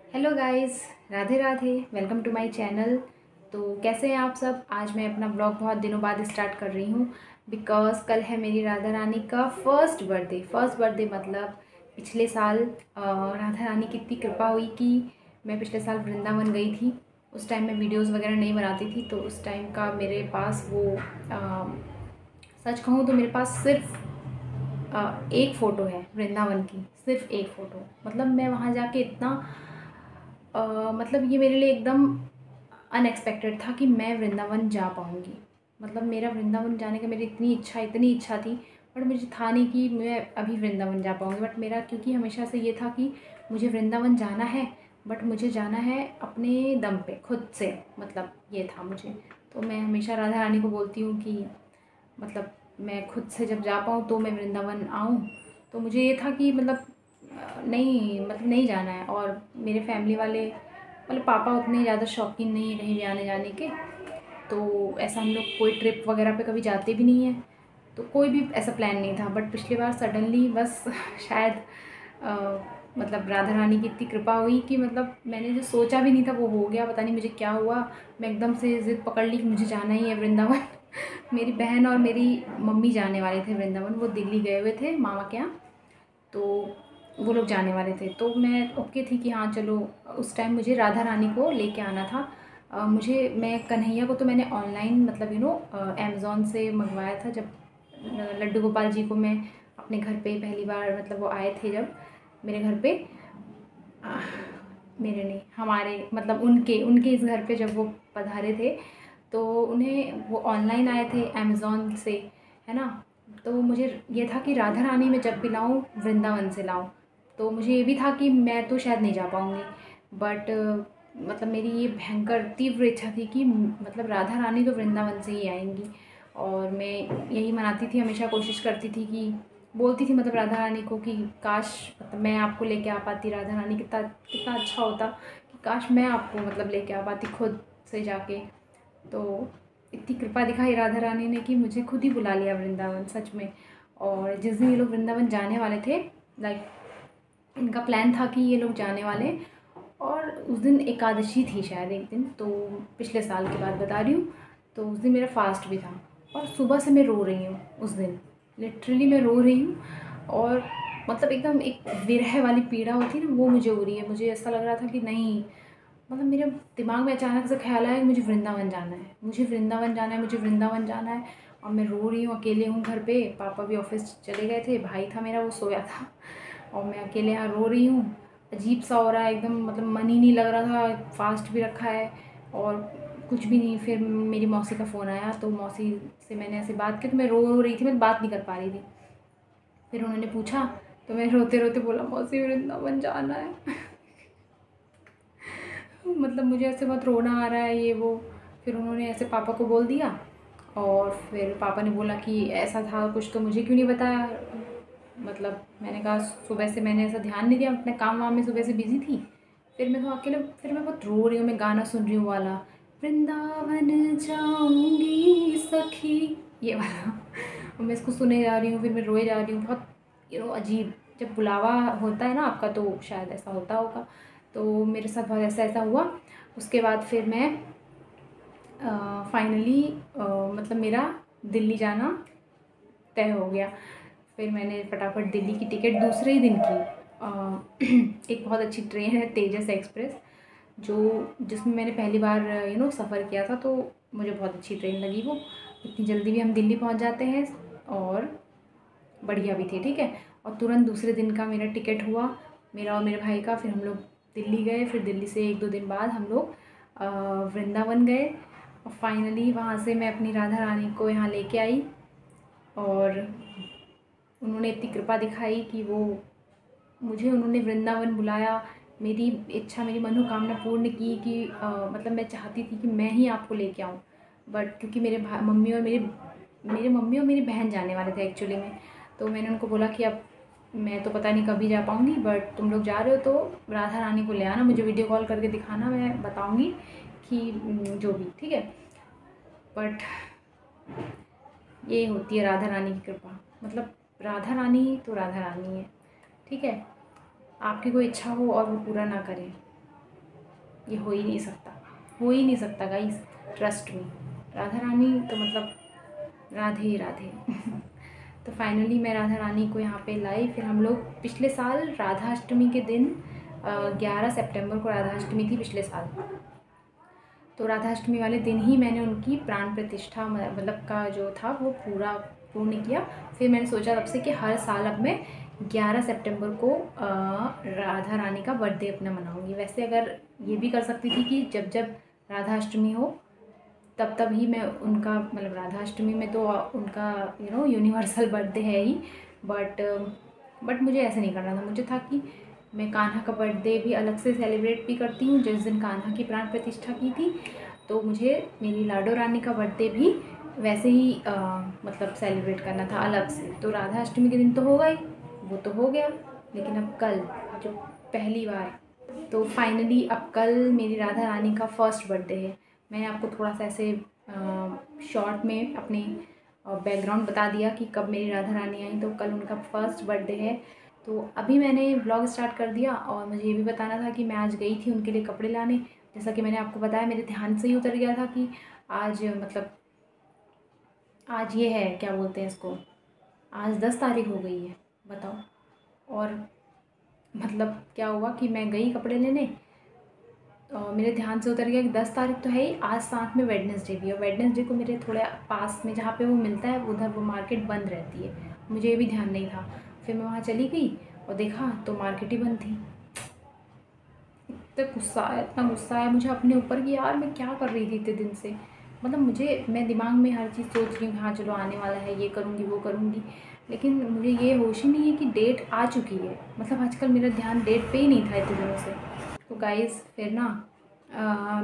Hello guys, Radhe Radhe. Welcome to my channel. तो कैसे हैं आप सब। आज मैं अपना ब्लॉग बहुत दिनों बाद स्टार्ट कर रही हूँ बिकॉज़ कल है मेरी राधा रानी का फर्स्ट बर्थडे मतलब पिछले साल राधा रानी की इतनी कृपा हुई कि मैं पिछले साल वृंदावन गई थी। उस टाइम मैं वीडियोस वगैरह नहीं बनाती थी, तो उस टाइम का मेरे पास वो सच कहूँ तो मेरे पास सिर्फ एक फ़ोटो है वृंदावन की, सिर्फ एक फ़ोटो। मतलब मैं वहाँ जाके इतना मतलब ये मेरे लिए एकदम अनएक्सपेक्टेड था कि मैं वृंदावन जा पाऊँगी। मतलब मेरा वृंदावन जाने का मेरी इतनी इच्छा थी, बट मुझे था नहीं कि मैं अभी वृंदावन जा पाऊँगी। बट मेरा क्योंकि हमेशा से ये था कि मुझे वृंदावन जाना है, बट मुझे जाना है अपने दम पे, खुद से। मतलब ये था मुझे। तो मैं हमेशा राधा रानी को बोलती हूँ कि मतलब मैं खुद से जब जा पाऊँ तो मैं वृंदावन आऊँ। तो मुझे ये था कि मतलब नहीं जाना है। और मेरे फैमिली वाले मतलब पापा उतने ज़्यादा शौकीन नहीं है कहीं भी आने जाने के, तो ऐसा हम लोग कोई ट्रिप वगैरह पे कभी जाते भी नहीं हैं, तो कोई भी ऐसा प्लान नहीं था। बट पिछली बार सडनली बस शायद अ, मतलब राधा रानी की इतनी कृपा हुई कि मतलब मैंने जो सोचा भी नहीं था वो हो गया। पता नहीं मुझे क्या हुआ, मैं एकदम से ज़िद पकड़ ली कि मुझे जाना ही है वृंदावन। मेरी बहन और मेरी मम्मी जाने वाले थे वृंदावन, वो दिल्ली गए हुए थे मामा के यहाँ, तो वो लोग जाने वाले थे। तो मैं ओके थी कि हाँ चलो। उस टाइम मुझे राधा रानी को लेके आना था। मैं कन्हैया को तो मैंने ऑनलाइन मतलब अमेज़ॉन से मंगवाया था। जब लड्डू गोपाल जी को मैं अपने घर पे पहली बार मतलब वो आए थे जब मेरे घर पे, अ, मेरे नहीं हमारे मतलब उनके उनके इस घर पे जब वो पधारे थे, तो उन्हें वो ऑनलाइन आए थे अमेज़ॉन से, है ना। तो मुझे ये था कि राधा रानी मैं जब भी लाऊँ वृंदावन से लाऊँ। तो मुझे ये भी था कि मैं तो शायद नहीं जा पाऊँगी, बट मतलब मेरी ये भयंकर तीव्र इच्छा थी कि मतलब राधा रानी तो वृंदावन से ही आएंगी। और मैं यही मनाती थी, हमेशा कोशिश करती थी कि बोलती थी मतलब राधा रानी को कि काश मतलब मैं आपको लेके आ पाती। राधा रानी कितना कितना अच्छा होता कि काश मैं आपको मतलब लेके आ पाती खुद से जाके। तो इतनी कृपा दिखाई राधा रानी ने कि मुझे खुद ही बुला लिया वृंदावन, सच में। और जिस दिन ये लोग वृंदावन जाने वाले थे, लाइक इनका प्लान था कि ये लोग जाने वाले, और उस दिन एकादशी थी शायद एक दिन, तो पिछले साल की बात बता रही हूँ। तो उस दिन मेरा फास्ट भी था और सुबह से मैं रो रही हूँ उस दिन। लिटरली मैं रो रही हूँ। और मतलब एकदम एक विरह वाली पीड़ा होती है ना, वो मुझे हो रही है। मुझे ऐसा लग रहा था कि नहीं, मतलब मेरे दिमाग में अचानक से ख्याल आया कि मुझे वृंदावन जाना है, मुझे वृंदावन जाना है, मुझे वृंदावन जाना है। और मैं रो रही हूँ, अकेले हूँ घर पे। पापा भी ऑफिस चले गए थे, भाई था मेरा वो सोया था, और मैं अकेले यहाँ रो रही हूँ। अजीब सा हो रहा है एकदम, मतलब मन ही नहीं लग रहा था। फास्ट भी रखा है और कुछ भी नहीं। फिर मेरी मौसी का फ़ोन आया, तो मौसी से मैंने ऐसे बात की, तो मैं रो रही थी, मैं बात नहीं कर पा रही थी। फिर उन्होंने पूछा, तो मैं रोते रोते बोला मौसी वृंदावन जाना है। मतलब मुझे ऐसे बहुत रोना आ रहा है ये वो। फिर उन्होंने ऐसे पापा को बोल दिया, और फिर पापा ने बोला कि ऐसा था कुछ, तो मुझे क्यों नहीं बताया। मतलब मैंने कहा सुबह से मैंने ऐसा ध्यान नहीं दिया, अपने काम वाम में सुबह से बिज़ी थी। फिर मैं तो अकेले, फिर मैं बहुत रो रही हूँ, मैं गाना सुन रही हूँ वाला, वृंदावन जाऊंगी सखी, ये वाला। और मैं इसको सुने जा रही हूँ, फिर मैं रोए जा रही हूँ। बहुत अजीब, जब बुलावा होता है ना आपका, तो शायद ऐसा होता होगा। तो मेरे साथ बहुत ऐसा ऐसा हुआ। उसके बाद फिर मैं फाइनली मतलब मेरा दिल्ली जाना तय हो गया। फिर मैंने फटाफट दिल्ली की टिकट दूसरे ही दिन की। एक बहुत अच्छी ट्रेन है तेजस एक्सप्रेस, जो जिसमें मैंने पहली बार सफ़र किया था, तो मुझे बहुत अच्छी ट्रेन लगी वो। इतनी जल्दी भी हम दिल्ली पहुंच जाते हैं, और बढ़िया भी थी, ठीक है। और तुरंत दूसरे दिन का मेरा टिकट हुआ, मेरा और मेरे भाई का। फिर हम लोग दिल्ली गए, फिर दिल्ली से एक दो दिन बाद हम लोग वृंदावन गए। और फाइनली वहाँ से मैं अपनी राधा रानी को यहाँ लेके आई, और उन्होंने इतनी कृपा दिखाई कि मुझे उन्होंने वृंदावन बुलाया। मेरी इच्छा, मेरी मनोकामना पूर्ण की कि मतलब मैं चाहती थी कि मैं ही आपको लेके आऊँ, बट क्योंकि मेरे मम्मी और मेरी बहन जाने वाले थे एक्चुअली में। तो मैंने उनको बोला कि अब मैं तो पता नहीं कभी जा पाऊँगी, बट तुम लोग जा रहे हो तो राधा रानी को ले आना, मुझे वीडियो कॉल करके दिखाना, मैं बताऊँगी कि जो भी ठीक है। बट ये होती है राधा रानी की कृपा। मतलब राधा रानी तो राधा रानी है, ठीक है। आपकी कोई इच्छा हो और वो पूरा ना करें, ये हो ही नहीं सकता, हो ही नहीं सकता guys, trust me. Radha Rani तो मतलब राधे राधे। तो फाइनली मैं राधा रानी को यहाँ पे लाई। फिर हम लोग पिछले साल राधा अष्टमी के दिन 11 सितंबर को राधा अष्टमी थी पिछले साल, तो राधा अष्टमी वाले दिन ही मैंने उनकी प्राण प्रतिष्ठा मतलब का जो था वो पूर्ण किया। फिर मैंने सोचा तब से कि हर साल अब मैं 11 सितंबर को राधा रानी का बर्थडे अपना मनाऊंगी। वैसे अगर ये भी कर सकती थी कि जब जब राधा अष्टमी हो तब ही मैं उनका मतलब राधा अष्टमी में तो उनका यूनिवर्सल बर्थडे है ही, बट मुझे ऐसे नहीं करना था। मुझे था कि मैं कान्हा का बर्थडे भी अलग से सेलिब्रेट भी करती हूँ जिस दिन कान्हा की प्राण प्रतिष्ठा की थी, तो मुझे मेरी लाडो रानी का बर्थडे भी वैसे ही मतलब सेलिब्रेट करना था अलग से। तो राधा अष्टमी के दिन तो होगा ही, वो तो हो गया, लेकिन अब कल जो पहली बार, तो फाइनली अब कल मेरी राधा रानी का फर्स्ट बर्थडे है। मैंने आपको थोड़ा सा ऐसे शॉर्ट में अपने बैकग्राउंड बता दिया कि कब मेरी राधा रानी आई, तो कल उनका फर्स्ट बर्थडे है। तो अभी मैंने व्लॉग स्टार्ट कर दिया और मुझे ये भी बताना था कि मैं आज गई थी उनके लिए कपड़े लाने। जैसा कि मैंने आपको बताया, मेरे ध्यान से ही उतर गया था कि आज मतलब आज ये है, क्या बोलते हैं इसको, आज 10 तारीख हो गई है, बताओ। और मतलब क्या हुआ कि मैं गई कपड़े लेने, मेरे ध्यान से उतर गया कि 10 तारीख तो है ही, आज साथ में वेडनेसडे भी है। वेडनेसडे को मेरे थोड़े पास में जहाँ पे वो मिलता है उधर वो मार्केट बंद रहती है, मुझे ये भी ध्यान नहीं था। फिर मैं वहाँ चली गई और देखा तो मार्केट ही बंद थी। इतना गुस्सा आया मुझे अपने ऊपर कि यार मैं क्या कर रही थी इतने दिन से। मतलब मैं दिमाग में हर चीज़ सोच रही हूँ, हाँ चलो आने वाला है, ये करूँगी वो करूँगी, लेकिन मुझे ये होश ही नहीं है कि डेट आ चुकी है। मतलब आजकल मेरा ध्यान डेट पे ही नहीं था इतने दिनों से। तो गाइस फिर ना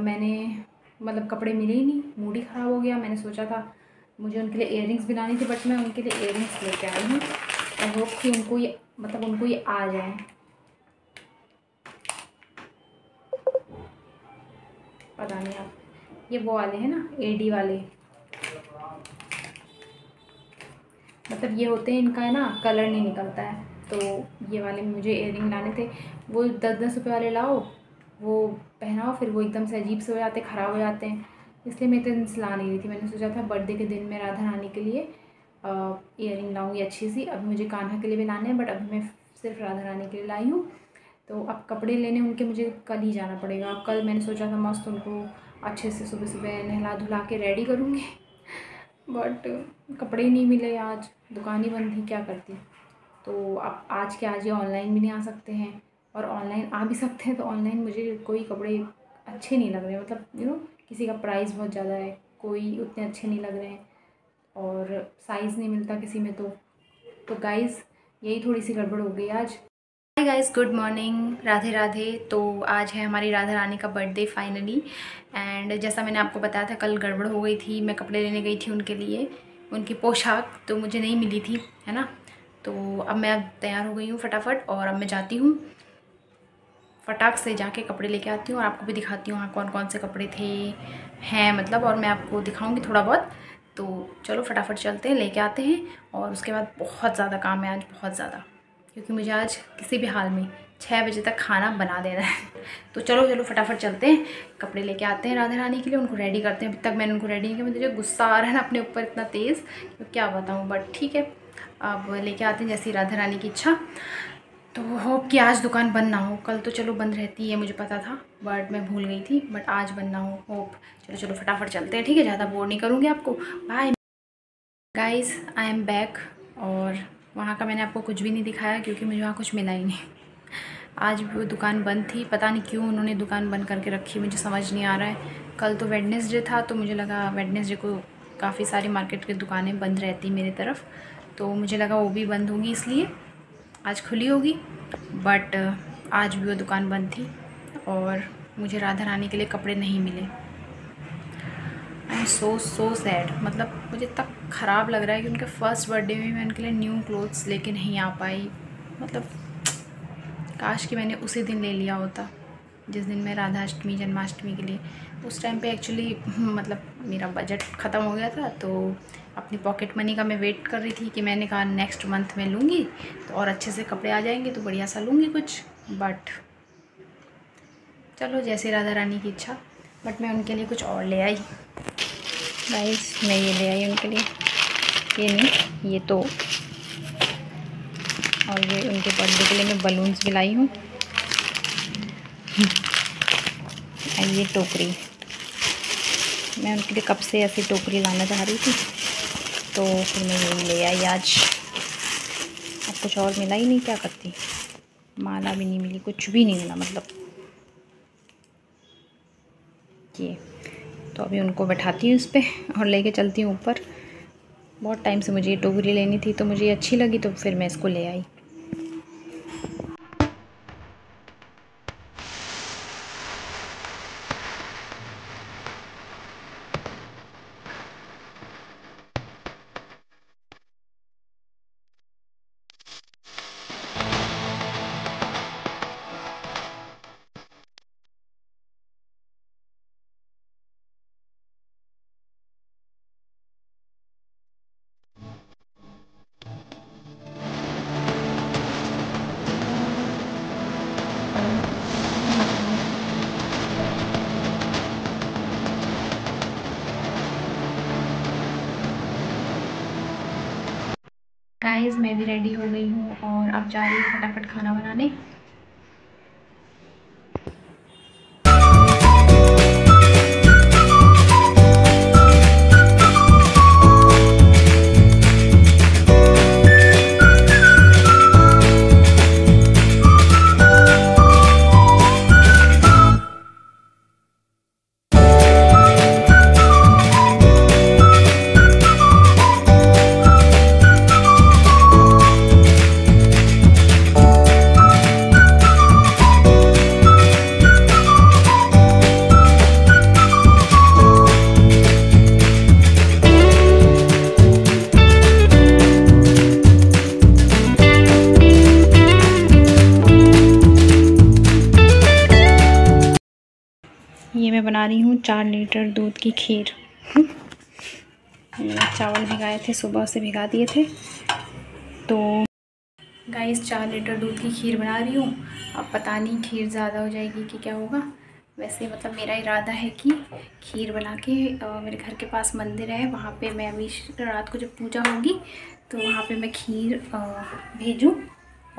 मैंने मतलब कपड़े मिले ही नहीं, मूड ही ख़राब हो गया। मैंने सोचा था मुझे उनके लिए इयररिंग्स भी लानी थी, बट मैं उनके लिए इयररिंग्स लेके आई हूँ और होप कि उनको ये आ जाए। पता नहीं आप, ये वो वाले हैं ना एडी वाले, मतलब ये होते हैं, इनका है ना कलर नहीं निकलता है। तो ये वाले मुझे इयररिंग लाने थे। वो 10-10 रुपये वाले लाओ, वो पहनाओ, फिर वो एकदम से अजीब से हो जाते, ख़राब हो जाते हैं, इसलिए मैं इतने दिन से ला नहीं रही थी। मैंने सोचा था बर्थडे के दिन मैं राधा रानी के लिए इयररिंग लाऊंगी अच्छी सी। अभी मुझे कान्हा के लिए भी लाने हैं, बट अभी मैं सिर्फ राधा रानी के लिए लाई हूँ। तो अब कपड़े लेने उनके मुझे कल ही जाना पड़ेगा। कल मैंने सोचा था मस्त उनको अच्छे से सुबह सुबह नहला धुला के रेडी करूँगी, बट कपड़े ही नहीं मिले, आज दुकान ही बंद थी, क्या करती। तो अब आज के आज ही ऑनलाइन भी नहीं आ सकते हैं, और ऑनलाइन आ भी सकते हैं तो ऑनलाइन मुझे कोई कपड़े अच्छे नहीं लग रहे, मतलब किसी का प्राइस बहुत ज़्यादा है, कोई उतने अच्छे नहीं लग रहे हैं और साइज़ नहीं मिलता किसी में। तो गाइज़ यही थोड़ी सी गड़बड़ हो गई आज। Hi guys, good morning, Radhe Radhe. तो आज है हमारी राधा रानी का बर्थडे फाइनली, एंड जैसा मैंने आपको बताया था कल गड़बड़ हो गई थी। मैं कपड़े लेने गई थी उनके लिए, उनकी पोशाक तो मुझे नहीं मिली थी, है ना। तो अब मैं तैयार हो गई हूँ फटाफट, और अब मैं जाती हूँ फटाक से जाके कपड़े लेके आती हूँ और आपको भी दिखाती हूँ हाँ कौन कौन से कपड़े थे हैं मतलब, और मैं आपको दिखाऊँगी थोड़ा बहुत। तो चलो फटाफट चलते हैं, लेके आते हैं। और उसके बाद बहुत ज़्यादा काम है आज, बहुत ज़्यादा, क्योंकि मुझे आज किसी भी हाल में 6 बजे तक खाना बना देना है। तो चलो फटाफट चलते हैं, कपड़े लेके आते हैं राधा रानी के लिए, उनको रेडी करते हैं। अभी तक मैंने उनको रेडी नहीं किया, मुझे गुस्सा आ रहा है ना अपने ऊपर इतना तेज़, तो क्या बताऊँ, बट ठीक है अब लेके आते हैं जैसी राधा रानी की इच्छा। तो होप कि आज दुकान बंद ना हो, कल तो चलो बंद रहती है मुझे पता था, बट मैं भूल गई थी, बट आज बंद ना हो होप। चलो फटाफट चलते हैं, ठीक है, ज़्यादा बोर नहीं करूँगी आपको, bye guys. I am back, और वहाँ का मैंने आपको कुछ भी नहीं दिखाया क्योंकि मुझे वहाँ कुछ मिला ही नहीं। आज भी वो दुकान बंद थी, पता नहीं क्यों उन्होंने दुकान बंद करके रखी, मुझे समझ नहीं आ रहा है। कल तो वेडनेसडे था, तो मुझे लगा वेडनेसडे को काफ़ी सारी मार्केट की दुकानें बंद रहती मेरी तरफ, तो मुझे लगा वो भी बंद होंगी इसलिए आज खुली होगी, बट आज भी वो दुकान बंद थी और मुझे राधा रानी के लिए कपड़े नहीं मिले। आई एम सो सैड, मतलब मुझे इतना ख़राब लग रहा है कि उनके फर्स्ट बर्थडे में मैं उनके लिए न्यू क्लोथ्स लेके नहीं आ पाई। मतलब काश कि मैंने उसी दिन ले लिया होता जिस दिन मैं राधा अष्टमी जन्माष्टमी के लिए, उस टाइम पे एक्चुअली मतलब मेरा बजट ख़त्म हो गया था, तो अपनी पॉकेट मनी का मैं वेट कर रही थी कि मैंने कहा नेक्स्ट मंथ में लूँगी तो और अच्छे से कपड़े आ जाएंगे तो बढ़िया सा लूँगी कुछ, बट चलो जैसे राधा रानी की इच्छा। बट मैं उनके लिए कुछ और ले आई गाइस। मैं ये ले आई उनके लिए, ये नहीं ये तो, और ये उनके बर्थडे के लिए मैं बलून्स भी लाई हूँ। और ये टोकरी, मैं उनके लिए कब से ऐसी टोकरी लाना चाह रही थी, तो फिर मैं यही ले आई आज। अब कुछ और मिला ही नहीं, क्या करती, माला भी नहीं मिली, कुछ भी नहीं मिला मतलब। ये तो अभी उनको बैठाती हूँ इस पर और लेके चलती हूँ ऊपर। बहुत टाइम से मुझे ये टोकरी लेनी थी, तो मुझे अच्छी लगी तो फिर मैं इसको ले आई। गाइस मैं भी रेडी हो गई हूँ और अब जा रही हूँ फटाफट खाना बनाने। ये मैं बना रही हूँ 4 लीटर दूध की खीर। मैंने चावल भिगाए थे, सुबह से भिगा दिए थे। तो गाइस 4 लीटर दूध की खीर बना रही हूँ। अब पता नहीं खीर ज़्यादा हो जाएगी कि क्या होगा। वैसे मतलब मेरा इरादा है कि खीर बना के मेरे घर के पास मंदिर है, वहाँ पे मैं अभी रात को जब पूजा होगी तो वहाँ पे मैं खीर भेजूँ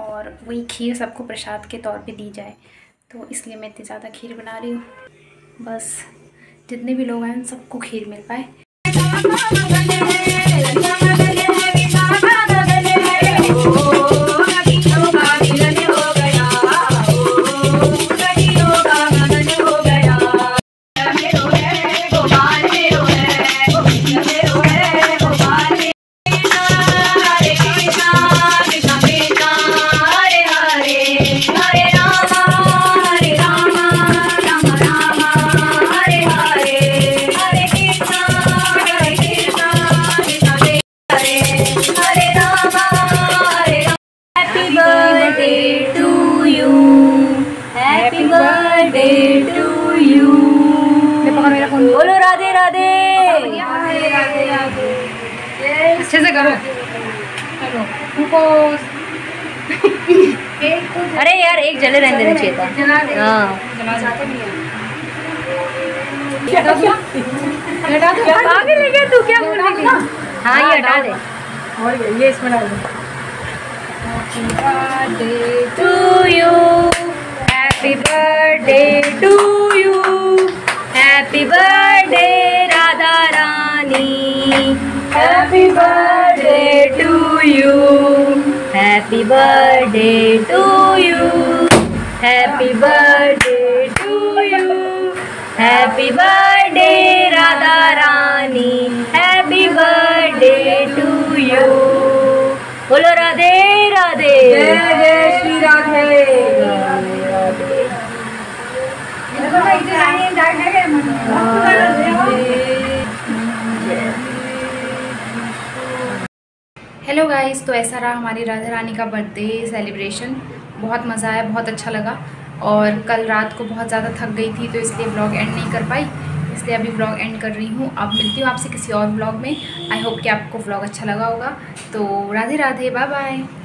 और वही खीर सबको प्रसाद के तौर पे दी जाए। तो इसलिए मैं इतनी ज़्यादा खीर बना रही हूँ, बस जितने भी लोग आए उन सबको खीर मिल पाए। बोलो राधे राधे। अच्छे से करो। अरे यार एक जले रहने देना चाहिए था। हाँ आगे ले गया तू, क्या बोल रही थी? हाँ ये हटा दे और ये इसमें डाल दो। To you, happy birthday to you, happy birthday Radha Rani, happy birthday to you, happy birthday to you, happy birthday to you, happy birthday Radha Rani, happy birthday to you. बोलो राधे राधे। जय जय श्री राधे। हेलो गाइस, तो ऐसा रहा हमारी राधा रानी का बर्थडे सेलिब्रेशन। बहुत मज़ा आया, बहुत अच्छा लगा। और कल रात को बहुत ज़्यादा थक गई थी तो इसलिए ब्लॉग एंड नहीं कर पाई, इसलिए अभी ब्लॉग एंड कर रही हूँ। अब मिलती हूँ आपसे किसी और ब्लॉग में। आई होप कि आपको ब्लॉग अच्छा लगा होगा। तो राधे राधे, बाय बाय।